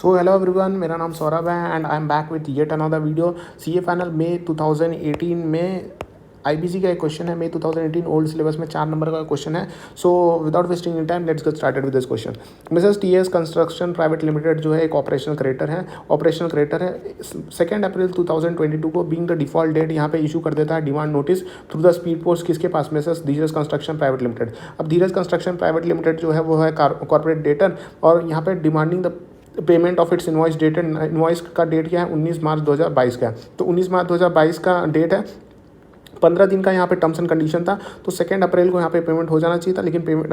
So hello everyone, मेरा नाम सौरभ है and I am back with yet another video. CA final May 2018 में IBC का एक क्वेश्चन है। मई 2018 ओल्ड सिलेबस में 4 नंबर का क्वेश्चन है। So without wasting in time let's get started with this question. Mrs TS construction private limited जो है एक ऑपरेशनल क्रेडिटर है। 2 अप्रैल 2022 को बीइंग द डिफॉल्ट डेट यहाँ पे इशू कर देता है demand notice through the speed post किसके पास? मिसेस धीरज कंस्ट्रक्शन प्राइवेट लिमिटेड। अब धीरज कंस्ट्रक्शन प्राइवेट लिमिटेड जो है वो है कॉर्पोरेट डेटर और यहाँ पे demanding the payment of its invoice dated. Invoice का डेट क्या है? 19 मार्च 2022 का है। तो 19 मार्च 2022 का डेट है। 15 दिन का यहाँ पे टर्म्स एंड कंडीशन था। तो 2 अप्रैल को यहाँ पे पेमेंट हो जाना चाहिए था, लेकिन पेमेंट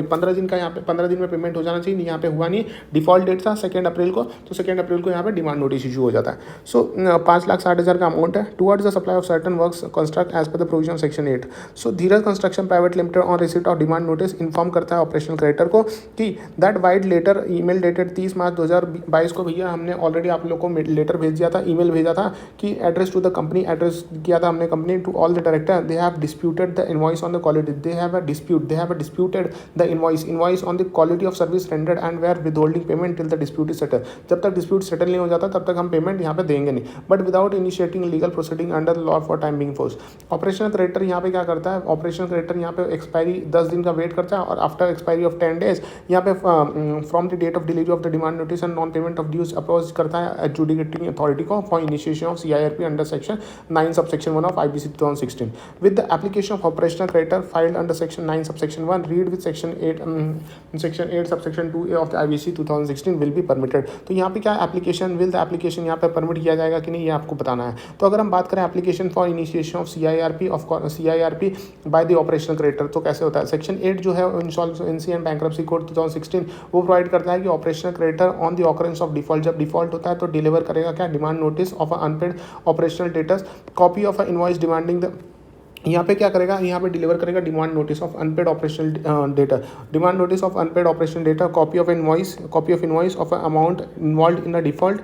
15 दिन का यहाँ पे 15 दिन में पेमेंट हो जाना चाहिए, यहाँ पे हुआ नहीं। डिफॉल्ट डेट था 2 अप्रैल को, तो 2 अप्रैल को यहाँ पे डिमांड नोटिस इशू हो जाता है। सो 5,60,000 का अमाउंट है towards the supply of certain works construct as per the provision section 8। So Dheeraj construction private limited on receipt of demand notice inform करता है ऑपरेशनल क्रेडिटर को कि that vide letter email dated 30 March 2022 को, भैया हमने already आप लोग को लेटर भेज दिया था, ईमेल भेजा था कि address to the company, address किया था हमने company to all the director, they have disputed the invoice on the quality, they have disputed the invoice on the quality of service rendered and were withholding payment till the dispute is settled। जब तक dispute settle नहीं हो जाता तब तक हम payment यहाँ पे देंगे नहीं, but without initiating legal proceeding under law for time being force. Operational creditor यहाँ पे क्या करता है? ऑपरेशनल क्रेडिटर यहाँ पे एक्सपायरी 10 दिन का वेट करता है और आफ्टर एक्सपायरी ऑफ 10 डेज यहाँ पे from the date of delivery of the demand notice and non payment of dues approach करता है एडजुडिकेटिंग अथॉरिटी को for initiation of CIRP under section 9 subsection 1 of IBC 2016 with the application of operational creditor filed under section 9 subsection 1 read with section 8 subsection 2A of the IBC 2016 will be permitted। तो यहाँ पे क्या application will the application यहाँ पे permit किया जाएगा कि नहीं, ये आपको बताना है। तो अगर हम बात करें application for initiation of CIRP by the operational creditor, तो कैसे होता है? सेक्शन 8 जो है इंसॉल्वेंसी एंड बैंक्रप्सी कोड 2016 वो प्रोवाइड करता है कि operational creditor on the occurrence of default, जब डिफॉल्ट होता है तो डिलीवर करेगा क्या? Demand notice of unpaid operational debtors, copy of a invoice demanding the, यहाँ पे क्या करेगा? यहाँ पे डिलीवर करेगा demand notice of unpaid operational data, demand notice of unpaid operational data, copy of invoice of amount involve in the default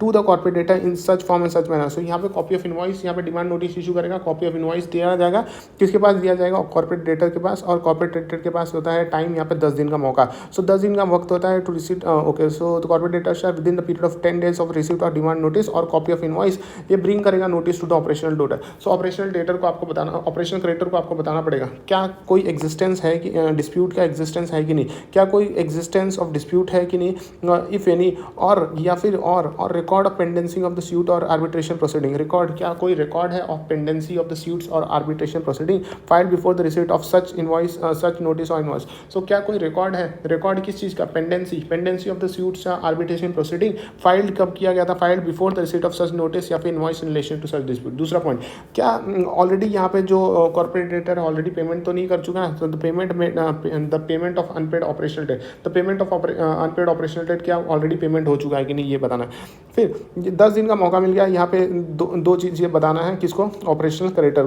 to the corporate data in such form and such manner. सो यहाँ पे copy of invoice, यहाँ पे demand notice issue करेगा, copy of invoice दिया जाएगा, किसके पास दिया जाएगा? कॉर्पोरेट डेटर के पास, और कॉर्पोरेट डेटर के पास होता है टाइम यहाँ पे 10 दिन का मौका। सो 10 दिन का वक्त होता है to receipt. Okay, so the corporate debtor share within the period of 10 days of receipt of demand notice और कॉपी ऑफ इनवॉइस, ये ब्रिंग करेगा notice to the operational debtor. So operational debtor को आपको बताना, operational creditor को आपको बताना पड़ेगा क्या कोई एग्जिस्टेंस है कि डिस्प्यूट का एग्जिस्टेंस है कि नहीं, क्या कोई एग्जिस्टेंस ऑफ डिस्प्यूट है कि नहीं, इफ एनी, और या फिर और record of pendency of the suit और आर्बिट्रेशन प्रोसीडिंग। रिकॉर्ड, क्या कोई रिकॉर्ड है of pendency of the suits और arbitration proceeding filed before the receipt of such invoice, such notice और इनवॉइस। सो क्या कोई रिकॉर्ड है? रिकॉर्ड किस चीज़ का? पेंडेंसी ऑफ द सूट्स या आर्बिट्रेशन प्रोसीडिंग फाइल्ड कब किया गया था? Filed before the receipt of such notice या फिर invoice in relation to such dispute. दूसरा पॉइंट, क्या ऑलरेडी यहाँ पे जो कॉर्पोरेट डेटर ऑलरेडी पेमेंट तो नहीं कर चुका है? तो the payment of unpaid operational debt, the payment of unpaid operational debt क्या ऑलरेडी पेमेंट हो चुका है कि नहीं, ये बताना है। फिर 10 दिन का मौका मिल गया, यहाँ पे दो चीज़ ये बताना है, किसको? ऑपरेशनल क्रेडिटर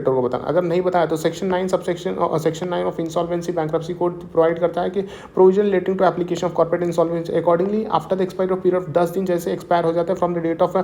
को बताना। अगर नहीं बताया तो section 9 section 9 of insolvency bankruptcy code provide करता है कि provision relating to application of corporate insolvency accordingly after the expiry of period of 10 दिन जैसे एक्सपायर हो जाता है फ्रॉम द डेट ऑफ,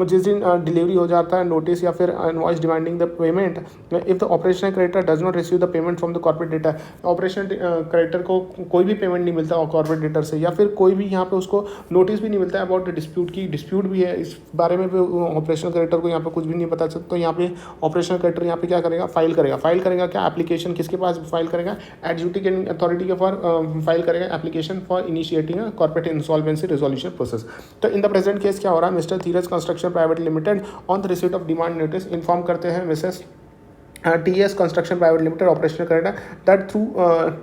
जिस दिन डिलीवरी हो जाता है नोटिस या फिर invoice demanding the payment, if the operational creditor does not receive the payment from the corporate data. Operational creditor को कोई भी पेमेंट नहीं मिलता कॉर्पोरेट डेटर से, या फिर कोई भी यहाँ पे उसको नोटिस भी नहीं मिलता है अबाउट द डिस्प्यूट की, डिस्प्यूट भी है इस बारे में भी ऑपरेशनल क्रेडिटर को यहाँ पे कुछ भी नहीं पता चलता। तो यहाँ पे ऑपरेशनल क्रेडिटर यहाँ पे क्या करेगा? फाइल करेगा क्या एप्लीकेशन, किसके पास फाइल करेगा? एडजुडिकेटिंग अथॉरिटी के फॉर फाइल करेगा application for initiating a corporate insolvency resolution process. तो इन द प्रेजेंट केस क्या हो रहा है? Mister Dheeraj construction private limited on the receipt of demand notice inform करते हैं Mrs TS construction private limited operational creditor that through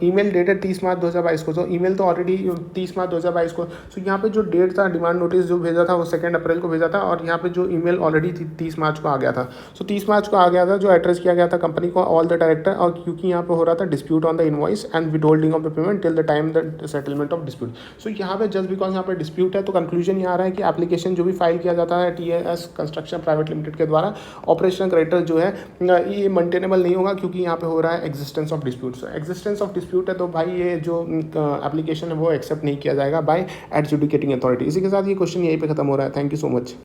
email dated 30 March 2022 को। तो email तो ऑलरेडी 30 मार्च 2022 को। सो यहाँ पे जो डेट था डिमांड नोटिस जो भेजा था वो 2 अप्रैल को भेजा था, और यहाँ पे जो ईमेल ऑलरेडी 30 मार्च को आ गया था। सो 30 मार्च को आ गया था, जो एड्रेस किया गया था कंपनी को ऑल द डायरेक्टर, और क्योंकि यहाँ पे हो रहा था dispute on the invoice and with holding of the payment till the time the settlement of dispute. So यहाँ पे जस्ट बिकॉज यहाँ पे डिस्प्यूट है तो कंक्लूजन ये आ रहा है कि एप्लीकेशन जो भी फाइल किया जाता है टीएस कंस्ट्रक्शन प्राइवेट लिमिटेड के द्वारा ऑपरेशनल क्रेडिटर जो है ये मेंटेनेबल नहीं होगा, क्योंकि यहाँ पे हो रहा है existence of dispute. Existence of dispute है तो भाई ये जो एप्लीकेशन है वो एक्सेप्ट नहीं किया जाएगा बाय एडजुडिकेटिंग अथॉरिटी। इसी के साथ ये क्वेश्चन यहीं पे खत्म हो रहा है। Thank you so much.